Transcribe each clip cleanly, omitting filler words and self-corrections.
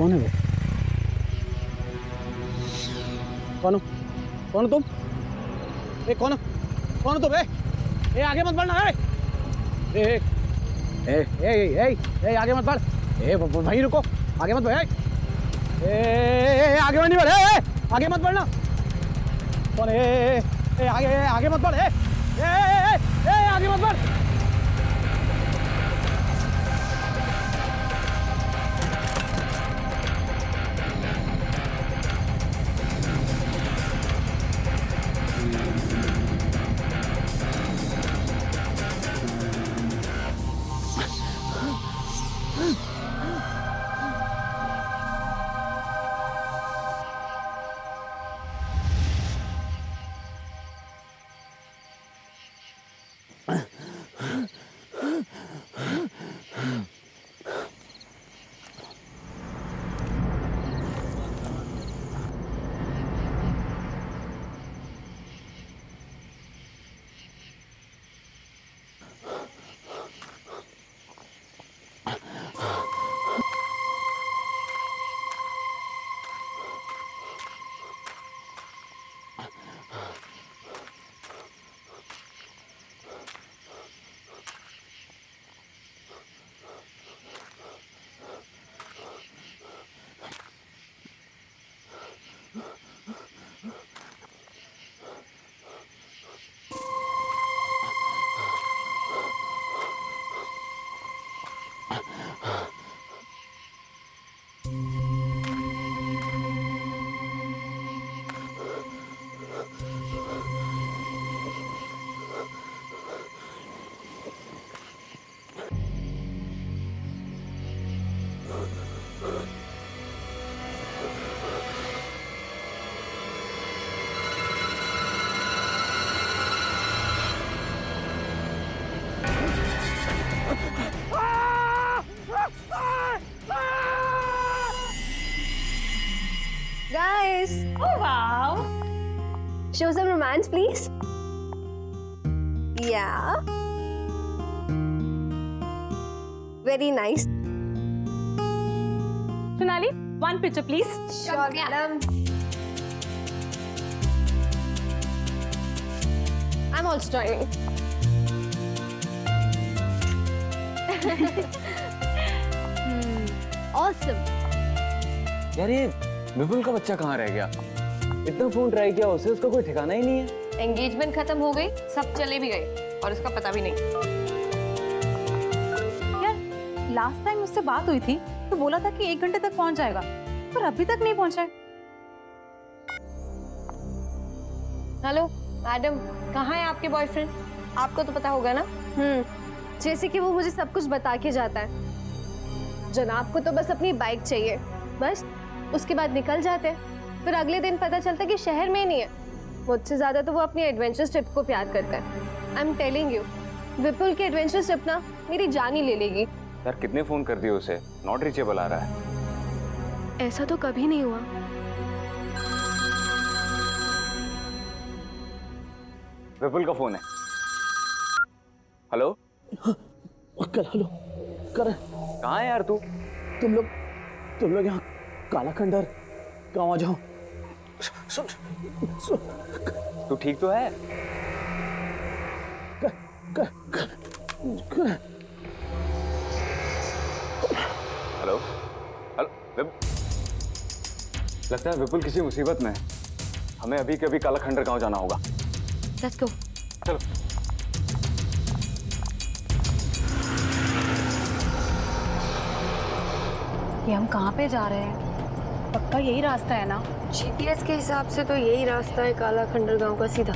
कौन है वो? कौन हो? कौन हो तुम? कौन हो? कौन हो तुम? आगे मत बढ़ना। आगे मत बढ़। वहीं रुको, आगे मत बढ़। आगे नहीं बढ़। आगे मत बढ़ना। कौन है? आगे मत बढ़। आगे मत बढ़। Guys, Oh wow! show some romance, please. Yeah. Very nice. Sonali, one picture please. Sure, madam. I'm also joining. Awesome. यार ये विपुल का बच्चा कहाँ रह गया? इतना फोन ट्राई किया उसे, उसका कोई ठिकाना ही नहीं है। एंगेजमेंट खत्म हो गई, सब चले भी गए और उसका पता भी नहीं। यार लास्ट टाइम मुझसे बात हुई थी तो बोला था कि 1 घंटे तक पहुंच जाएगा, पर अभी तक नहीं पहुंचा है। हेलो मैडम, कहाँ है आपके बॉयफ्रेंड? आपको तो पता होगा ना। जैसे कि वो मुझे सब कुछ बता के जाता है। जनाब को तो बस अपनी बाइक चाहिए, बस उसके बाद निकल जाते हैं। फिर अगले दिन पता चलता है कि शहर में ही नहीं है। मुझसे ज्यादा तो वो अपनी एडवेंचर ट्रिप को प्यार करता है। आई एम टेलिंग यू, विपुल की एडवेंचर ट्रिप ना मेरी जान ही ले लेगी। यार कितने फोन कर दिए उसे, नॉट रीचेबल आ रहा है। ऐसा तो कभी नहीं हुआ। विपुल का फोन है। हेलो हेलो कर, कहाँ है यार तू? तुम लोग यहाँ काला खंडर गाँव आ जाओ। सुन सुन, तू ठीक तो है? हेलो हेलो, लगता है विपुल किसी मुसीबत में है। हमें अभी के अभी काला खंडर गाँव जाना होगा। Let's go. चलो। ये हम कहाँ पे जा रहे हैं? पक्का यही रास्ता है ना? जीपीएस के हिसाब से तो यही रास्ता है काला खंडर गांव का सीधा।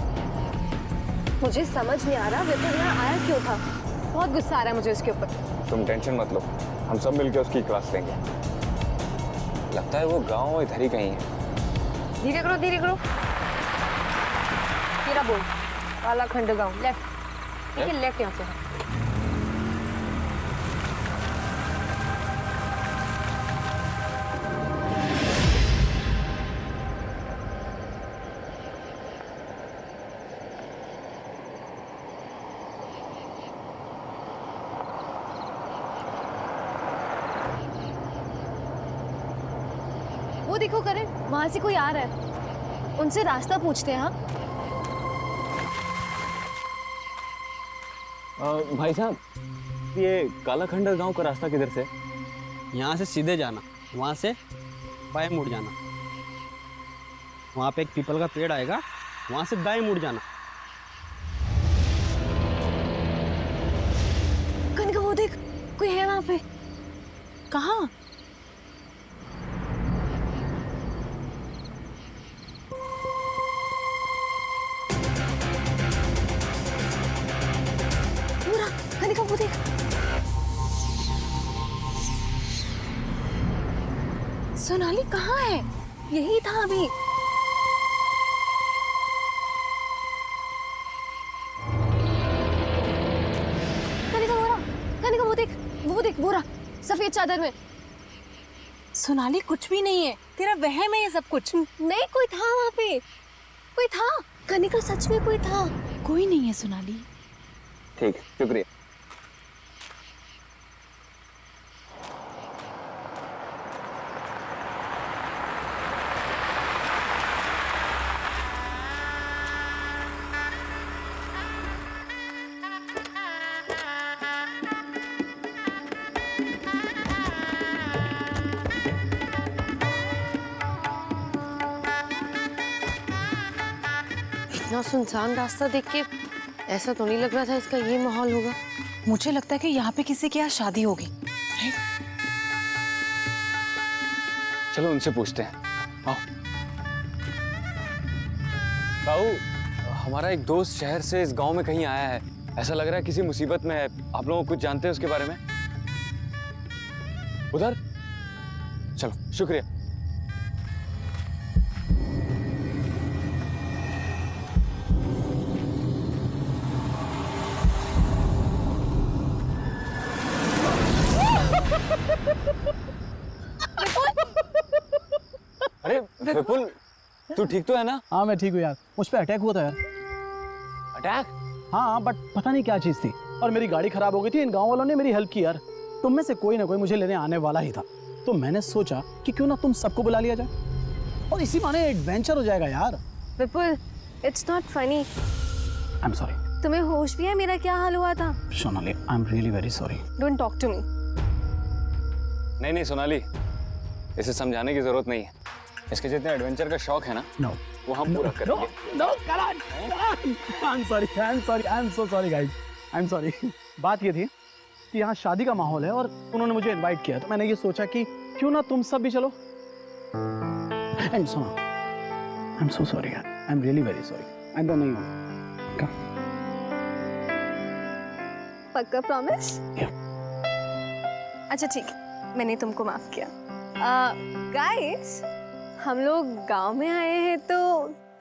मुझे समझ नहीं आ रहा विपुल यहाँ आया क्यों था। बहुत गुस्सा आ रहा है मुझे उसके ऊपर। तुम टेंशन मत लो, हम सब मिलकर उसकी क्लास लेंगे। लगता है वो गांव इधर ही कहीं है। धीरे करो धीरे करो। तेरा बोल, काला खंडर गांव लेफ्ट। ठीक है, लेफ्ट यहाँ से। देखो करण, वहां से कोई आ रहा है, उनसे रास्ता पूछते हैं। हाँ भाई साहब, ये काला खंडर गांव का रास्ता किधर से? यहाँ से सीधे जाना, वहाँ से बाएं मुड़ जाना, वहाँ पे एक पीपल का पेड़ आएगा, वहाँ से दाएं मुड़ जाना। कनिका वो देख, कोई है वहां पे। कहाँ? पूरा कनिका वो देख। सोनाली कहाँ है? यही था अभी। कनिका वो देख बोरा सफेद चादर में। सोनाली कुछ भी नहीं है, तेरा वहम है ये सब कुछ। नहीं, कोई था वहां पे, कोई था। कनिका सच में कोई था। कोई नहीं है सोनाली। ठीक, शुक्रिया। इतना सुनसान रास्ता देख के ऐसा तो नहीं लग रहा था इसका ये माहौल होगा। मुझे लगता है कि यहाँ पे किसी की आज शादी होगी। चलो उनसे पूछते हैं। आओ। ताऊ, हमारा एक दोस्त शहर से इस गांव में कहीं आया है। ऐसा लग रहा है किसी मुसीबत में है। आप लोग कुछ जानते हैं उसके बारे में? उधर चलो, शुक्रिया। अरे विपुल, तू ठीक तो है ना? हाँ मैं ठीक हूँ यार, मुझ पे अटैक हुआ था यार। अटैक? हाँ बट पता नहीं क्या चीज़ थी, और मेरी गाड़ी खराब हो गई थी। इन गांव वालों ने मेरी हेल्प की यार। तुम में से कोई ना कोई मुझे लेने आने वाला ही था, तो मैंने सोचा कि क्यों ना तुम सबको बुला लिया जाए और इसी बहाने एडवेंचर हो जाएगा यार। Vipul, it's not funny. I am sorry. तुम्हें होश भी है मेरा क्या हाल हुआ था? Sonali, I am really very sorry. Don't talk to me. नहीं सोनाली, इसे समझाने की जरूरत नहीं है। इसके जितने एडवेंचर का शौक है ना, नो वो हम पूरा करेंगे। No Karan, I am sorry, I am so sorry guys, I am sorry. बात ये थी कि यहाँ शादी का माहौल है और उन्होंने मुझे इनवाइट किया, तो मैंने ये सोचा कि क्यों ना तुम सब भी चलो। एंड सुनो, आई एम सो सॉरी यार, आई एम रियली वेरी सॉरी। आइंदा नहीं होगा। पक्का प्रॉमिस? Yeah. अच्छा ठीक है, मैंने तुमको माफ किया। गाइस, हम लोग गांव में आए हैं तो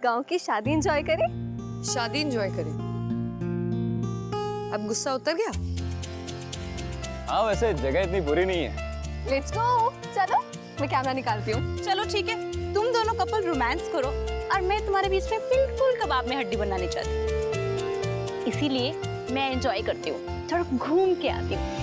गांव की शादी एंजॉय करें। शादी एंजॉय करें? अब गुस्सा उतर गया? हाँ, वैसे जगह इतनी बुरी नहीं है। लेट्स गो, चलो मैं कैमरा निकालती हूँ। चलो ठीक है, तुम दोनों कपल रोमांस करो और मैं तुम्हारे बीच में बिल्कुल कबाब में हड्डी बनानी चाहती, इसीलिए मैं एंजॉय करती हूँ, थोड़ा घूम के आती हूँ।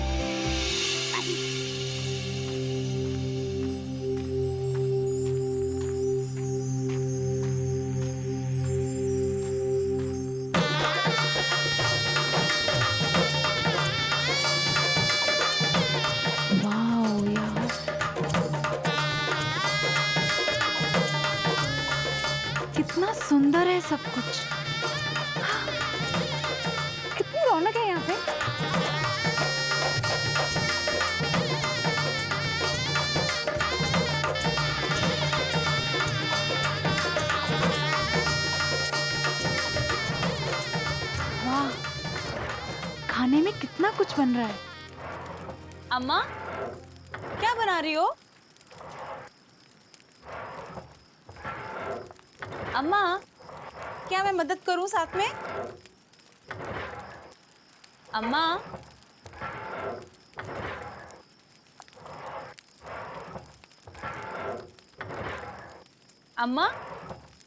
कितना सुंदर है सब कुछ। कितनी रौनक है यहाँ पे। वाह, खाने में कितना कुछ बन रहा है। अम्मा, क्या बना रही हो? अम्मा, क्या मैं मदद करूं साथ में? अम्मा, अम्मा,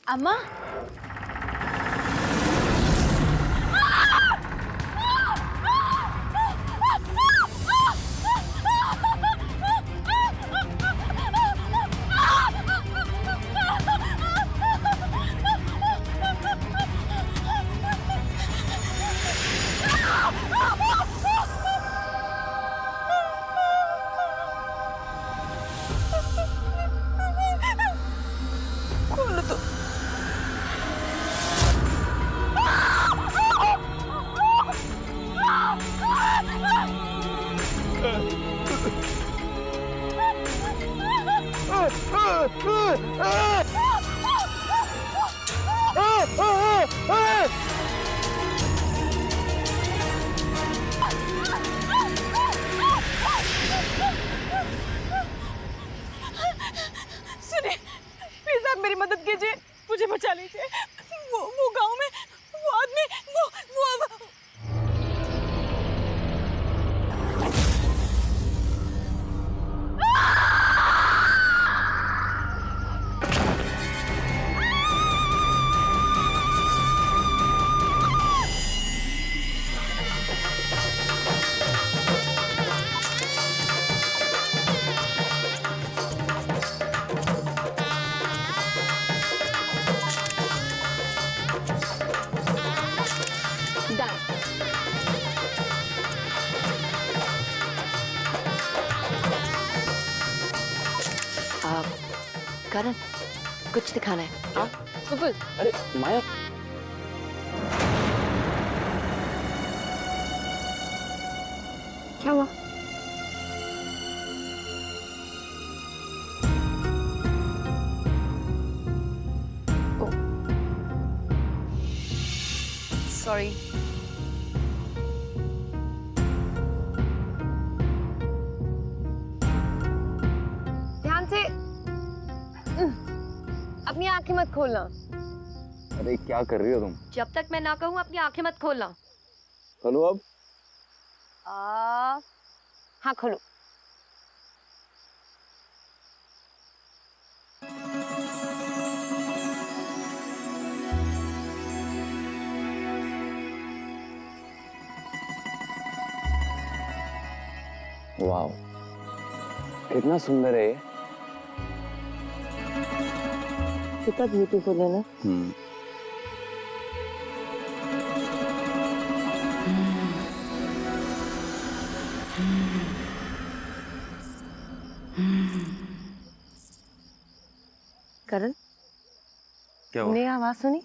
अम्मा, आप मेरी मदद कीजिए, मुझे बचा लीजिए। वो गांव में वो आदमी वो करण, कुछ दिखाना है। आओ। सुपुल, अरे माया, क्या हुआ? सॉरी। ध्यान से अपनी आंखें मत खोलना। अरे क्या कर रही हो तुम? जब तक मैं ना कहूँ अपनी आंखें मत खोलना। खोलो अब। हाँ खोलो। वाह, कितना सुंदर है ये। कितना ब्यूटीफुल है ना। करण, क्या तुमने आवाज सुनी?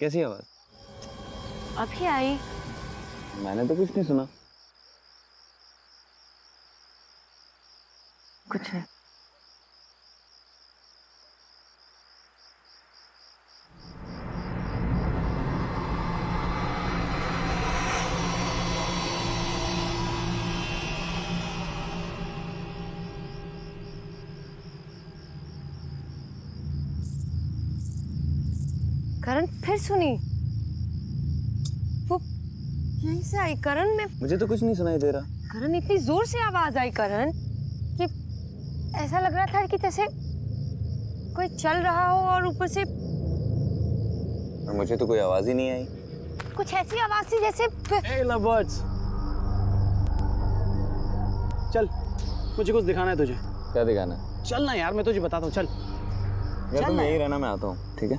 कैसी आवाज? अभी आई। मैंने तो कुछ नहीं सुना। कुछ नहीं। करण फिर सुनी। वो यहीं से आई करण। में मुझे तो कुछ नहीं सुनाई दे रहा। करण इतनी जोर से आवाज आई करण कि ऐसा लग रहा था कि जैसे कोई चल रहा हो और ऊपर से। और मुझे तो कोई आवाज ही नहीं आई। कुछ ऐसी आवाज थी जैसे। Hey lovebirds, चल मुझे कुछ दिखाना है तुझे। क्या दिखाना? चल ना यार, मैं तुझे बताता हूँ। चल यार तुम यही रहना, मैं आता हूँ। ठीक है?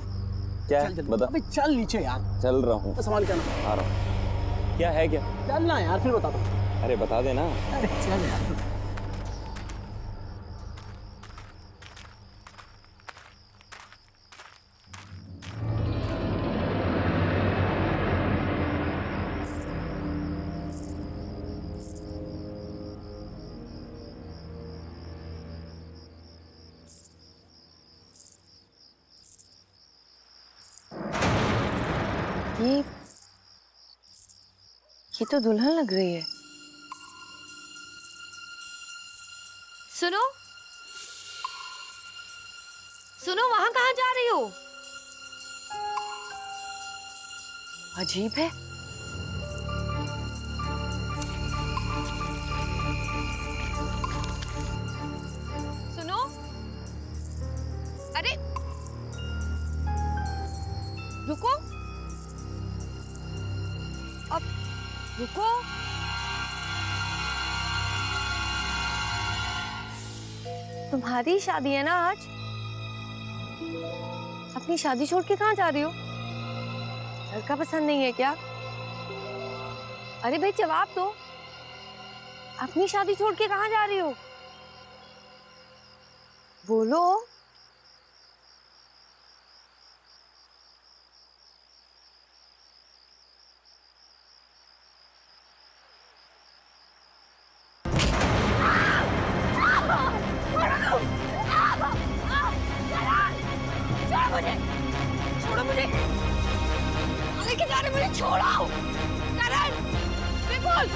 क्या है? बता। अबे चल नीचे यार। चल रहा हूँ। संभाल के आना। आ रहा हूँ। क्या है क्या? चल ना यार, फिर बताता हूँ। अरे बता देना। अरे चल यार। ये तो दुल्हन लग रही है। सुनो सुनो, वहां कहाँ जा रही हो? अजीब है। सुनो, अरे रुको, अब रुको। तुम्हारी शादी है ना आज? अपनी शादी छोड़ के कहाँ जा रही हो? लड़का पसंद नहीं है क्या? अरे भाई जवाब दो। अपनी शादी छोड़ के कहाँ जा रही हो? बोलो। छोड़ो मुझे, लेके जा रहे मुझे, छोड़ो। करण, विपुल,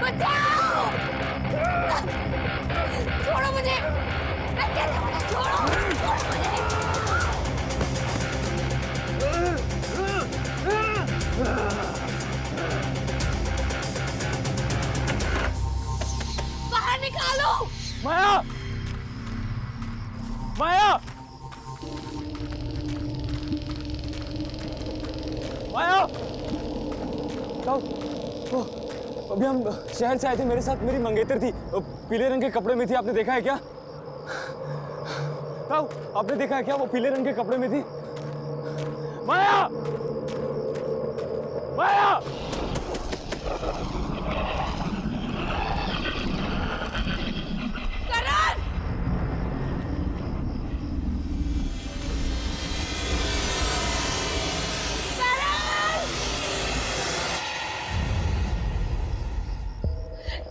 बचाओ। छोड़ो मुझे, मैं कहती हूँ छोड़ो, छोड़ो मुझे। बाहर निकालो। माया, माया, माया। अभी हम शहर से आए थे, मेरे साथ मेरी मंगेतर थी, पीले रंग के कपड़े में थी, आपने देखा है क्या? ताऊ, आपने देखा है क्या? वो पीले रंग के कपड़े में थी। माया, माया। करण!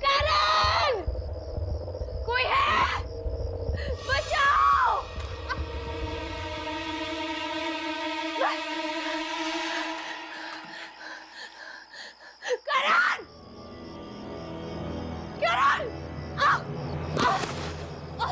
करण! कोई है? बचाओ! करण! करण! आ! आ! आ!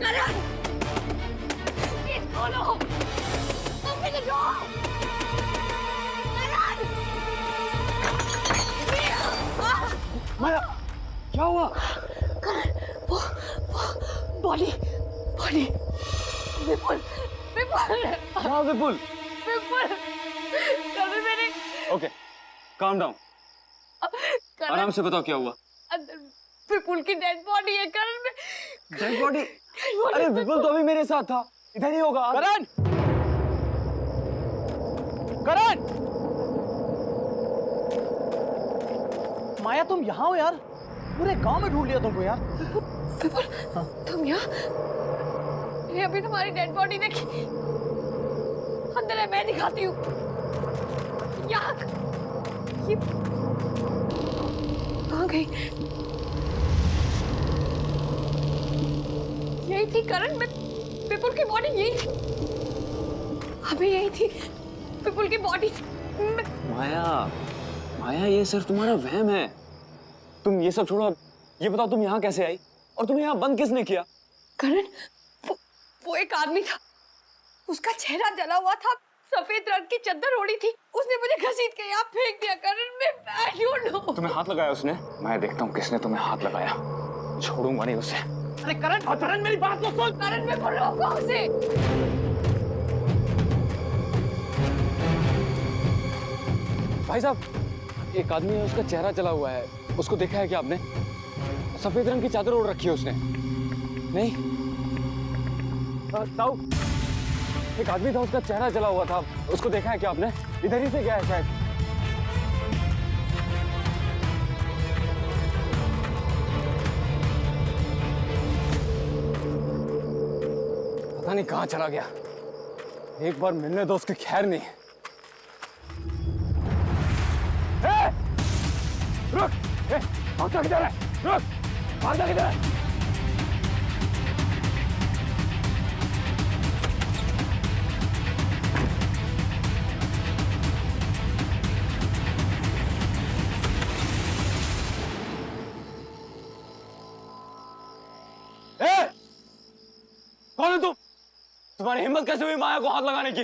करण! Please खोलो! Open the door! करण! माया, क्या हुआ? वो बॉडी विपुल हाँ विपुल। कभी मैंने ओके, काम डाउन, आराम से बताओ क्या हुआ। अंदर विपुल की डेड बॉडी है करण में। Dead body? अरे विपुल तो अभी मेरे साथ था, इधर ही होगा। करण, करण! माया तुम यहाँ हो यार, पूरे गांव में ढूंढ लिया तुमको यार। विपुल तुम यहाँ? ये अभी तुम्हारी डेड बॉडी देखी, अंदर है, मैं दिखाती हूँ। यहाँ ये कहाँ गई? यही थी करण, मैं विपुल की बॉडी यही थी, अभी यही थी विपुल की बॉडी। माया, माया ये सिर्फ तुम्हारा वहम है। तुम ये सब छोड़ो, ये बताओ तुम यहाँ कैसे आई और तुम्हें यहाँ बंद किसने किया? करण, वो एक आदमी था, उसका चेहरा जला हुआ था, सफेद रंग की चादर ओढ़ी थी, उसने मुझे घसीट के यहाँ फेंक दिया। करण, मैं I don't know। तुम्हें हाथ लगाया उसने? मैं देखता हूँ किसने तुम्हें हाथ लगाया, छोड़ूंगा नहीं उसे। अरे करण, करण मेरी बात तो सुन। करण, मैं बोल रहा हूँ उसे। भाई साहब, एक आदमी है, उसका चेहरा जला हुआ है, उसको देखा है क्या आपने? सफेद रंग की चादर ओढ़ रखी है उसने। नहीं ताऊ, एक आदमी था, उसका चेहरा जला हुआ था, उसको देखा है क्या आपने? इधर ही से गया है शायद। पता नहीं कहाँ चला गया, एक बार मिलने दो, उसकी खैर नहीं। रुक, भागता किधर है? रुक, भागता किधर है? कौन है तुम? तुम्हारी हिम्मत कैसे हुई माया को हाथ लगाने की?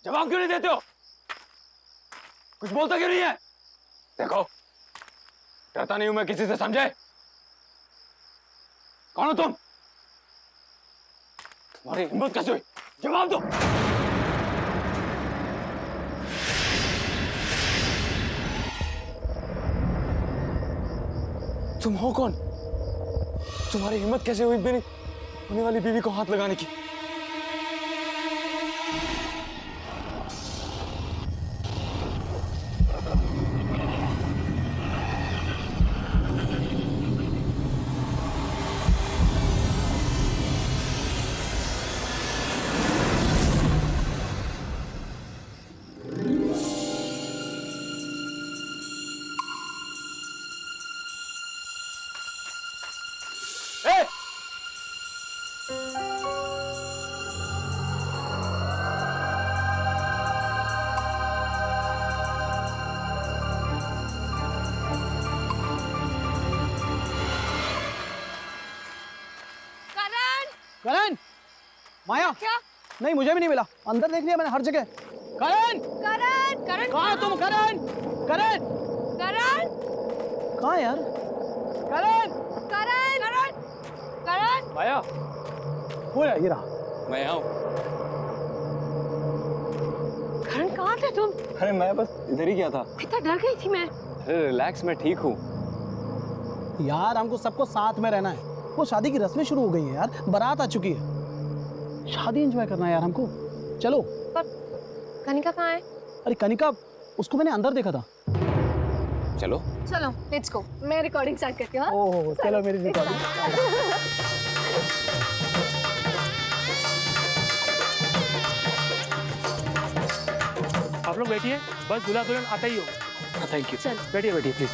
जवाब क्यों नहीं देते हो? कुछ बोलता क्यों नहीं है? देखो, डरता नहीं हूं मैं किसी से, समझे? कौन हो तुम? तुम्हारी हिम्मत कैसे हुई? जवाब दो। तुम हो कौन? तुम्हारी हिम्मत कैसे हुई मेरी होने वाली बीवी को हाथ लगाने की? करण, माया। क्या? नहीं, मुझे भी नहीं मिला। अंदर देख लिया मैंने हर जगह। करण, करण, करण कहाँ हो तुम? करण, करण, करण, कहाँ है यार? करण, करण, करण, करण। माया, वो ये रहा। मैं यहाँ हूँ। करण कहाँ थे तुम? अरे मैं बस इधर ही गया था। कितना डर गई थी मैं। अरे रिलैक्स, मैं ठीक हूँ। यार हमको सबको साथ में रहना है। वो शादी की रस्में शुरू हो गई है यार, बारात आ चुकी है। शादी एंजॉय करना है यार हमको। चलो। पर कनिका कहाँ है? अरे कनिका, उसको मैंने अंदर देखा था। चलो। चलो लेट्स गो। मैं रिकॉर्डिंग स्टार्ट करती हूँ। हाँ? ओह चलो मेरी रिकॉर्डिंग। आप लोग बैठिए, बस दूल्हा दुल्हन आता ही हो। Thank you. चलो। बैठिए बैठिए प्लीज।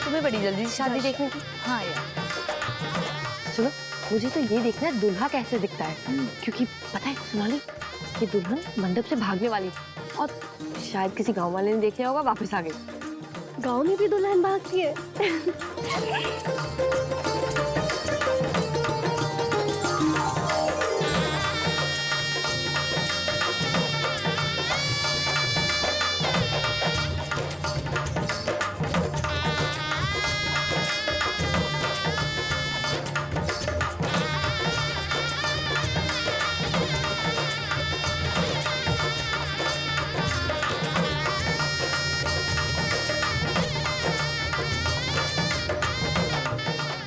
तुम्हें बड़ी जल्दी से शादी देखने की? हाँ यार, सुनो, मुझे तो ये देखना है दूल्हा कैसे दिखता है, क्योंकि पता है सोनाली, ये दुल्हन मंडप से भागने वाली थी और शायद किसी गांव वाले ने देख लिया होगा, वापस आ गई। गांव में भी दुल्हन भागती है।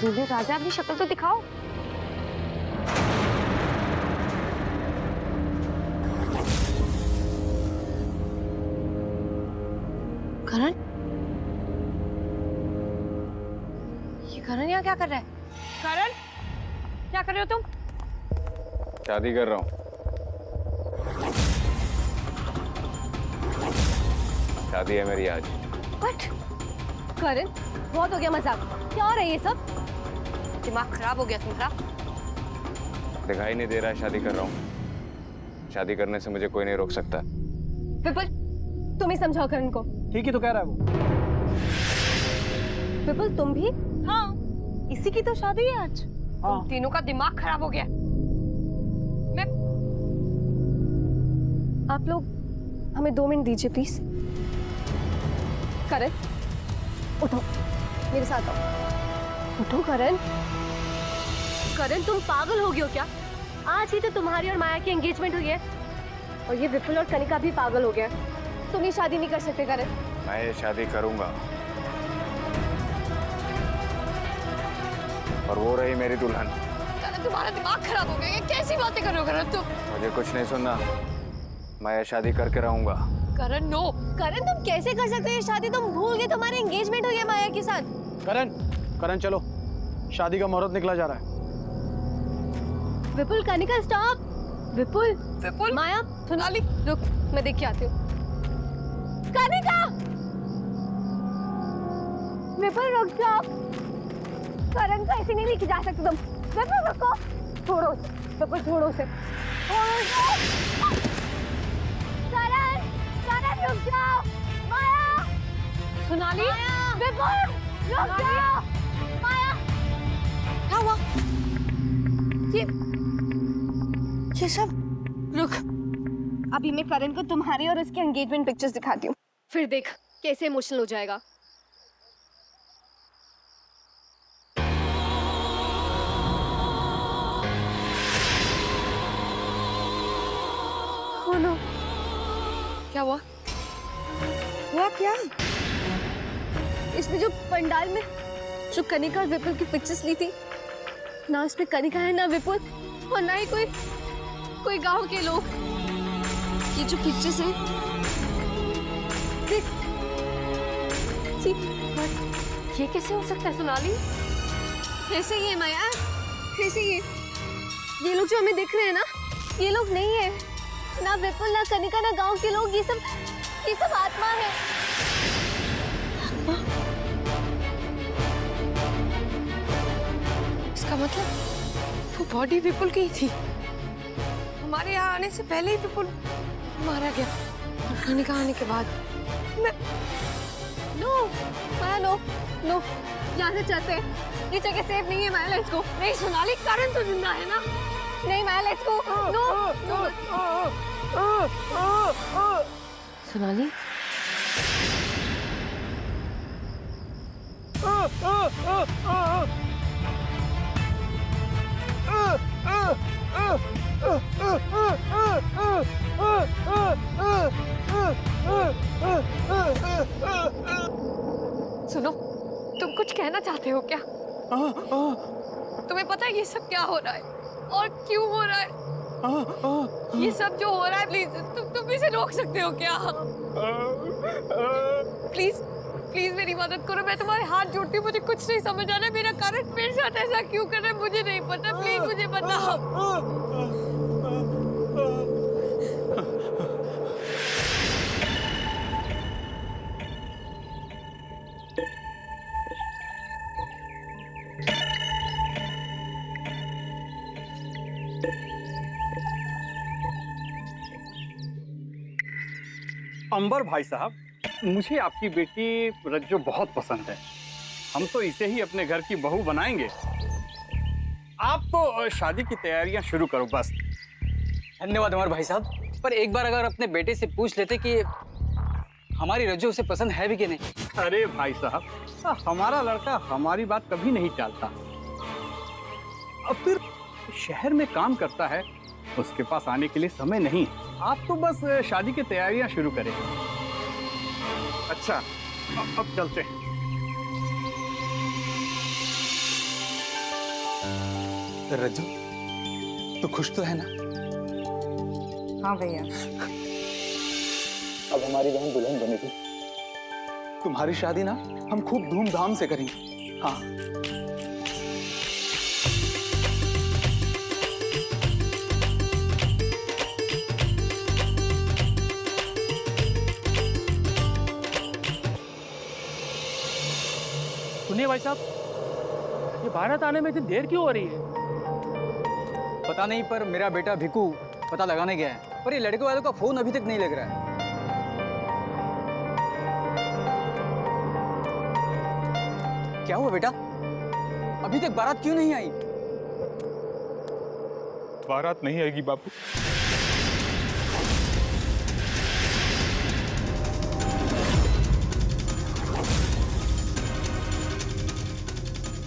दूल्हे राजा, अपनी शक्ल तो दिखाओ। करण, ये करण यहाँ क्या कर रहा है? करण, क्या कर रहे हो तुम? शादी कर रहा हूँ। शादी है मेरी आज। What? करण, बहुत हो गया मजाक। क्या हो रहा है ये सब? दिमाग खराब हो गया तुम्हारा? दिखाई नहीं दे रहा है शादी कर रहा हूँ। शादी करने से मुझे कोई नहीं रोक सकता। विपुल, तुम ही समझाओ करण को। ठीक ही तो कह रहा है वो। विपुल तुम भी? हाँ, इसी की तो शादी है आज। हाँ। तुम तीनों का दिमाग खराब हो गया। मैं आप लोग हमें 2 मिनट दीजिए प्लीज। करण, उठो, मेरे साथ आओ। उठो करण। करण तुम पागल हो गए हो क्या? आज ही तो तुम्हारी और माया की एंगेजमेंट हुई है और ये विपुल और कनिका भी पागल हो गया। तुम ये शादी नहीं कर सकते करण। मैं ये शादी करूंगा और वो रही मेरी दुल्हन। करण तुम्हारा दिमाग खराब हो गया। ये कैसी बातें कर रहे हो करण तुम? मुझे कुछ नहीं सुनना, मैं ये शादी करके रहूंगा। करण नो। करण तुम कैसे कर सकते हो ये शादी? तुम भूल गए तुम्हारी एंगेजमेंट हुई है माया के साथ। करण, करण चलो, शादी का मुहूर्त निकला जा रहा है। विपुल, कनिका स्टॉप। विपुल, विपुल, माया, सोनाली, रुक, मैं देख के आती हूँ। कनिका, विपुल रुक जाओ। करण को ऐसे नहीं लेके जा सकते तुम। विपुल रुको, छोड़ो उसे। विपुल छोड़ो उसे। छोड़ो उसे। करण, करण रुक जाओ। माया, सोनाली, विपुल रुक जाओ। माया, क्या हुआ? ये सब रुक। अभी मैं करण को तुम्हारी और उसकी एंगेजमेंट पिक्चर्स दिखाती हूँ, फिर देख कैसे इमोशनल हो जाएगा। Oh no. क्या हुआ? हुआ क्या? इसमें जो पंडाल में जो कनिका और विपुल की पिक्चर्स ली थी, ना उसमें कनिका है ना विपुल और ना ही कोई गांव के लोग। ये जो पिक्चर्स हैं, देख। ये कैसे हो सकता है सोनाली? ऐसे ही है माया, ऐसे ही है। ये लोग जो हमें दिख रहे हैं ना, ये लोग नहीं है। ना विपुल, ना कनिका, ना गांव के लोग। ये सब आत्मा है। इसका मतलब वो बॉडी विपुल की ही थी। हमारे यहाँ आने से पहले ही विपुल मारा गया और कनिका आने के बाद। मैं नो माया, नो नो, यहाँ से चलते हैं, ये जगह सेफ नहीं है माया, लेट्स गो। नहीं सोनाली, करण तो जिंदा है ना? नहीं माया, लेट्स गो। नो सोनाली सुनो, तुम कुछ कहना चाहते हो क्या? तुम्हें पता है ये सब क्या हो रहा है और क्यों हो रहा है? ये सब जो हो रहा है, प्लीज तुम इसे रोक सकते हो क्या? प्लीज प्लीज मेरी मदद करो, मैं तुम्हारे हाथ जोड़ती हूँ। मुझे कुछ नहीं समझ आ रहा है, मेरा कारण मेरे साथ ऐसा क्यों कर रहा है मुझे नहीं पता। प्लीज मुझे बताओ। अंबर भाई साहब, मुझे आपकी बेटी रज्जो बहुत पसंद है। हम तो इसे ही अपने घर की बहू बनाएंगे। आप तो शादी की तैयारियां शुरू करो बस। धन्यवाद अमर भाई साहब, पर एक बार अगर अपने बेटे से पूछ लेते कि हमारी रज्जो उसे पसंद है भी कि नहीं। अरे भाई साहब, हमारा लड़का हमारी बात कभी नहीं टालता। अब फिर शहर में काम करता है, उसके पास आने के लिए समय नहीं। आप तो बस शादी की तैयारियां शुरू करें। अच्छा, अब चलते हैं। रज्जू, तू खुश तो है ना? हाँ भैया। अब हमारी बहन दुल्हन बनेगी। तुम्हारी शादी ना हम खूब धूमधाम से करेंगे। हाँ। सुनिए भाई साहब, ये भारत आने में इतनी देर क्यों हो रही है? पता नहीं, पर मेरा बेटा भिकू पता लगाने गया है, पर ये लड़के वालों का फोन अभी तक नहीं लग रहा है। क्या हुआ बेटा, अभी तक बारात क्यों नहीं आई? बारात नहीं आएगी बापू।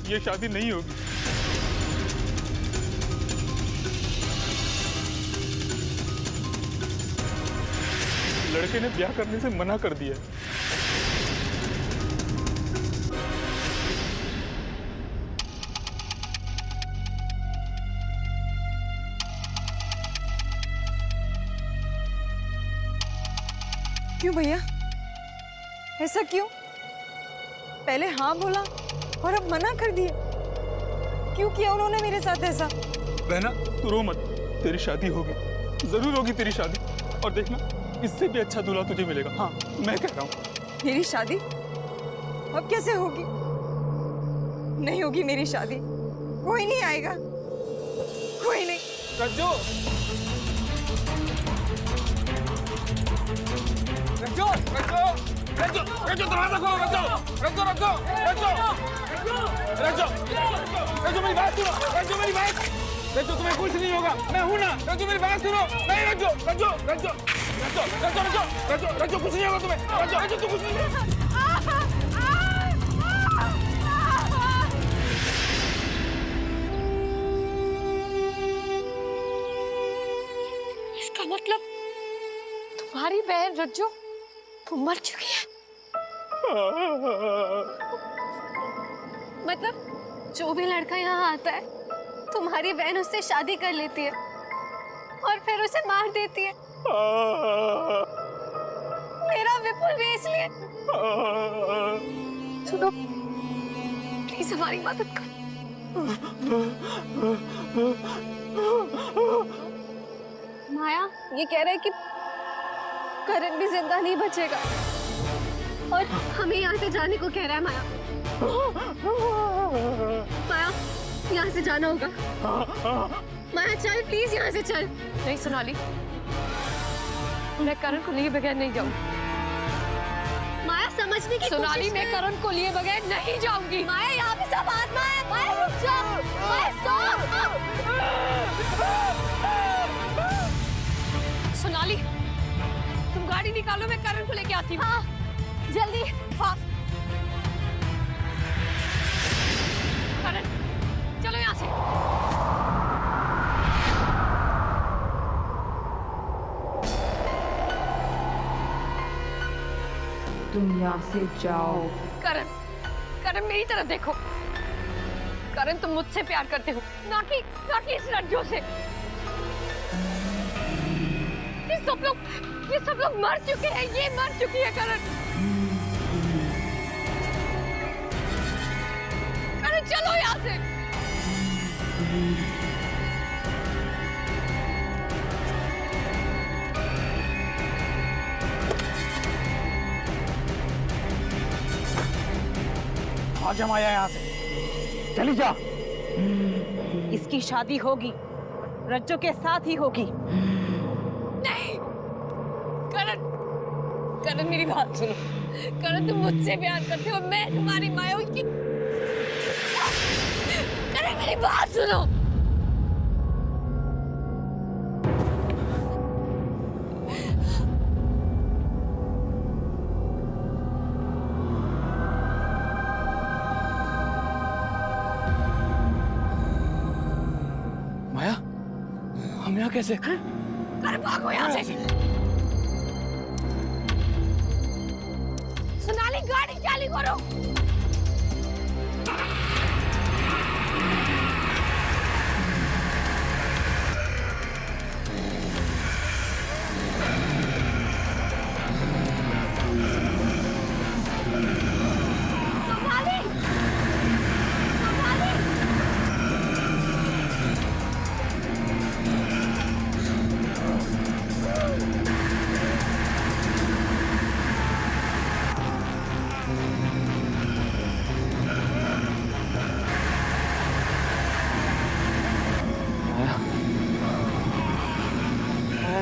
ये शादी नहीं होगी। लड़के ने ब्याह करने से मना कर दिया। क्यों भैया, ऐसा क्यों? पहले हाँ बोला और अब मना कर दिया। क्यों किया उन्होंने मेरे साथ ऐसा? बहना तू रो मत, तेरी शादी होगी, जरूर होगी तेरी शादी। और देखना, इससे भी अच्छा दूल्हा तुझे मिलेगा। हाँ, मैं कह रहा हूँ। मेरी शादी अब कैसे होगी? नहीं होगी मेरी शादी, कोई नहीं आएगा, कोई नहीं। रज्जो, रज्जो, रज्जो, रज्जो, रज्जो दरवाजा खोलो। रज्जो, रज्जो, रज्जो, रज्जो, रज्जो, रज्जो मेरी बात सुनो। रज्जो मेरी बात, रज्जो तुम्हें कुछ नहीं होगा, मैं हूं ना। रज्जो मेरी बात सुनो। नहीं रज्जो, रज्जो, रज्जो, रज्जो, रज्जो, रज्जो, रज्जो, रज्जो कुछ नहीं होगा तुम्हें। रज्जो, रज्जो तू कुछ नहीं होगा। इसका मतलब तुम्हारी बहन रज्जो वो मर चुकी है? मतलब जो भी लड़का यहाँ आता है, तुम्हारी बहन उससे शादी कर लेती है और फिर उसे मार देती है। मेरा विपुल भी इसलिए। सुनो, प्लीज हमारी मदद करो। माया ये कह रहा है कि करण भी जिंदा नहीं बचेगा और हमें यहाँ से जाने को कह रहा है। माया, माया यहाँ से जाना होगा। माया चल प्लीज, यहाँ से चल। नहीं सोनाली, मैं करण को लिए बगैर नहीं जाऊँ। माया समझने की सोनाली, मैं करण को लिए बगैर नहीं जाऊंगी। माया यहाँ पे सब आत्मा है। माया रुक जाओ। माया स्टॉप। सोनाली, तुम गाड़ी निकालो, मैं करण को लेके आती हूँ। हाँ, जल्दी। फास्ट। करण, चलो यहाँ से। तुम यहाँ से जाओ। करण, करण मेरी तरफ देखो। करण, तुम मुझसे प्यार करते हो, ना कि इस रज्जो से। ये सब लोग मर चुके हैं, ये मर चुकी है करण। करण, चलो यहाँ से। आजा माया यहाँ से, चली जा। इसकी शादी होगी, रज्जो के साथ ही होगी। नहीं, करण, करण मेरी बात सुनो। करण, तुम मुझसे प्यार करते हो, मैं तुम्हारी माँ हूँ। करण, मेरी बात सुनो। माया, हम यहाँ कैसे? करण, भागो यहाँ से। सोनाली, गाड़ी चालू करो। सोनाली, सोनाली।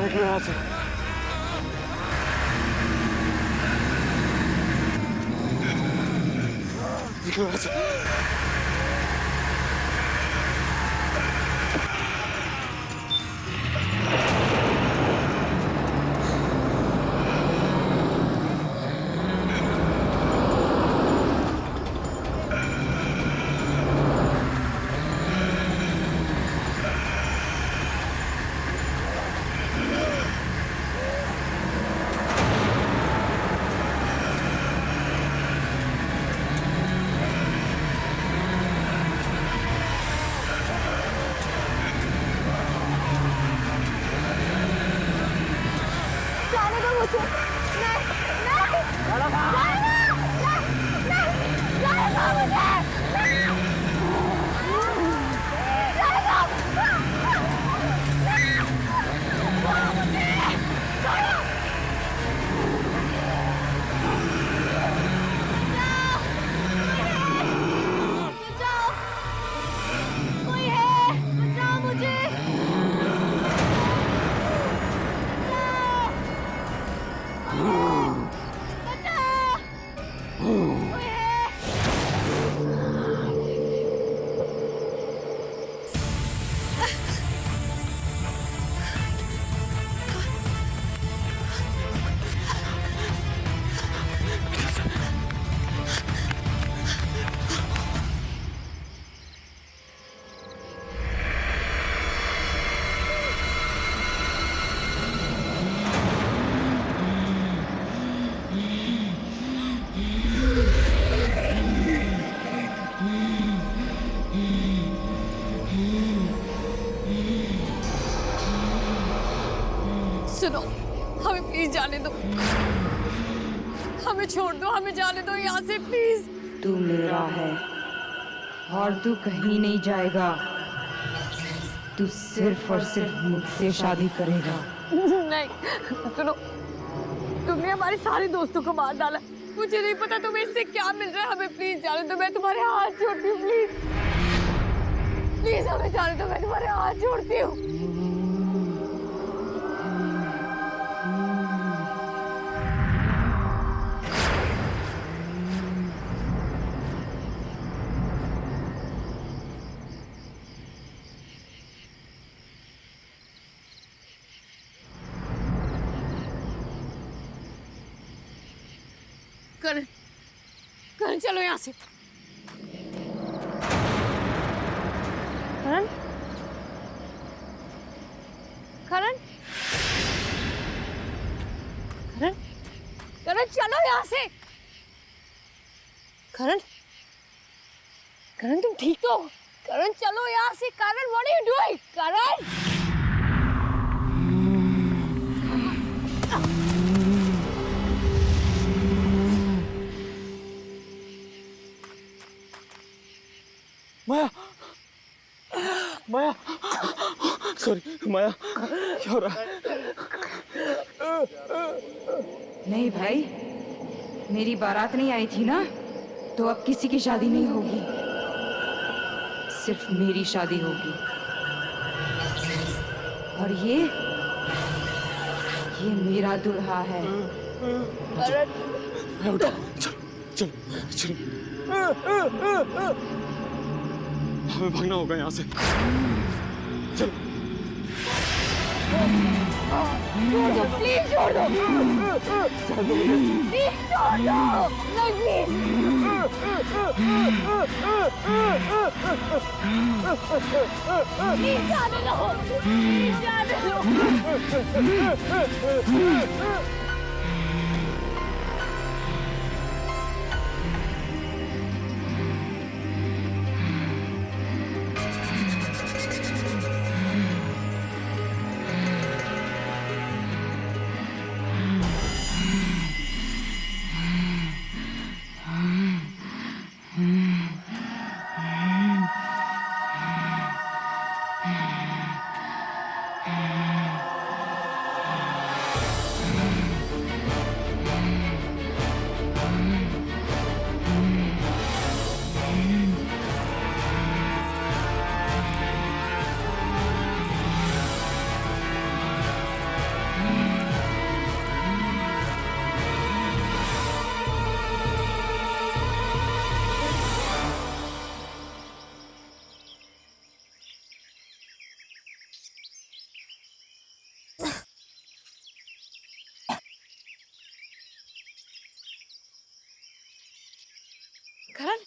निकलो यहाँ से। निकलो यहाँ से। जाने दो मुझे। नहीं, नहीं, जाने दो, नहीं, नहीं, जाने दो मुझे। जाने दो। बचाओ, कोई है, बचाओ मुझे। सुनो, हमें प्लीज जाने दो। हमें छोड़ दो, हमें जाने दो यहाँ से प्लीज। तू मेरा है और तू कहीं नहीं जाएगा। तू सिर्फ और सिर्फ मुझसे शादी करेगा। नहीं, सुनो, तुमने हमारे सारे दोस्तों को मार डाला। मुझे नहीं पता तुम्हें इससे क्या मिल रहा है। हमें प्लीज जाने दो, मैं तुम्हारे हाथ जोड़ती हूँ। प्लीज प्लीज हमें जाने दो, मैं तुम्हारे हाथ जोड़ती हूँ। करण करण चलो यहाँ से। करण करण करण करण चलो यहाँ से। करण करण तुम ठीक तो हो? करण चलो यहाँ से। Karan what are you doing? Karan Maya Maya sorry Maya क्या हो रहा है? नहीं भाई, मेरी बारात नहीं आई थी ना, तो अब किसी की शादी नहीं होगी, सिर्फ मेरी शादी होगी। और ये मेरा दुल्हा है। उठो चलो चलो चलो हमें भागना होगा यहाँ से। चलो प्लीज छोड़ दो। प्लीज छोड़ दो। प्लीज जाने दो। प्लीज जाने दो। करण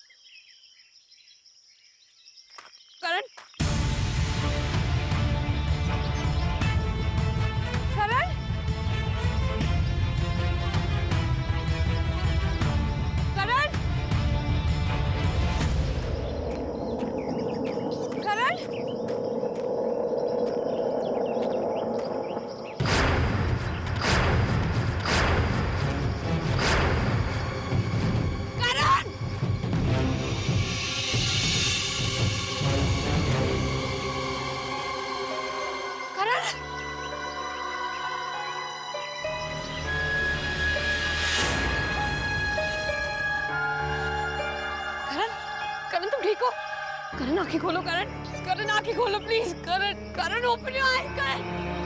करण करण करण करण करण तुम ठीक हो? करण आंखें खोलो। करण करण आंखें खोलो please. Karan Karan open your eyes. Karan